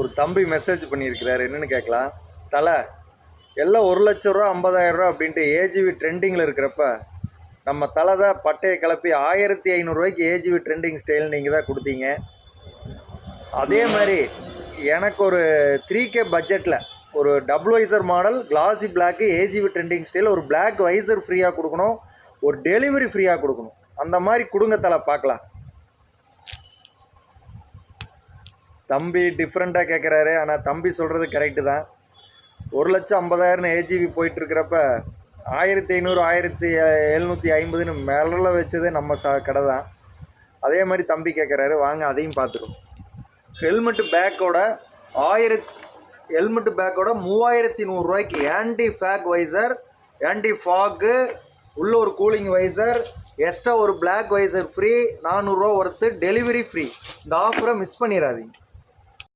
ஒரு தம்பி மெசேஜ் பண்ணியிருக்கிறாரு. என்னென்னு கேட்கலாம். தலை எல்லாம் 1 லட்ச ரூபா 50,000 ரூபா அப்படின்ட்டு ஏஜிவி ட்ரெண்டிங்கில் இருக்கிறப்ப நம்ம தலை தான் பட்டையை கிளப்பி 1500 ரூபாய்க்கு ஏஜிவி ட்ரெண்டிங் ஸ்டைல் நீங்கள் தான் கொடுத்தீங்க. அதே மாதிரி எனக்கு ஒரு 3K பட்ஜெட்டில் ஒரு double visor model classy black AGV trending style ஒரு பிளாக் வைசர் ஃப்ரீயாக கொடுக்கணும், ஒரு டெலிவரி ஃப்ரீயாக கொடுக்கணும். அந்த மாதிரி கொடுங்க தலை பார்க்கலாம். தம்பி டிஃப்ரெண்ட்டாக கேட்குறாரு. ஆனால் தம்பி சொல்கிறது கரெக்டு தான். 1,50,000 ஏஜிவி போயிட்டுருக்கிறப்ப 1500 1750 மேலே வச்சதே நம்ம கடை தான். அதே மாதிரி தம்பி கேட்குறாரு. வாங்க அதையும் பார்த்துருவோம். ஹெல்மெட்டு பேக்கோட 3100 ரூபாய்க்கு anti fake visor, anti fog, உள்ள ஒரு கூலிங் வைசர், எக்ஸ்ட்ரா ஒரு பிளாக் வைசர் ஃப்ரீ, 400 ரூபா ஒர்த்து, டெலிவரி ஃப்ரீ. இந்த ஆஃபரை மிஸ் பண்ணிடாதீங்க.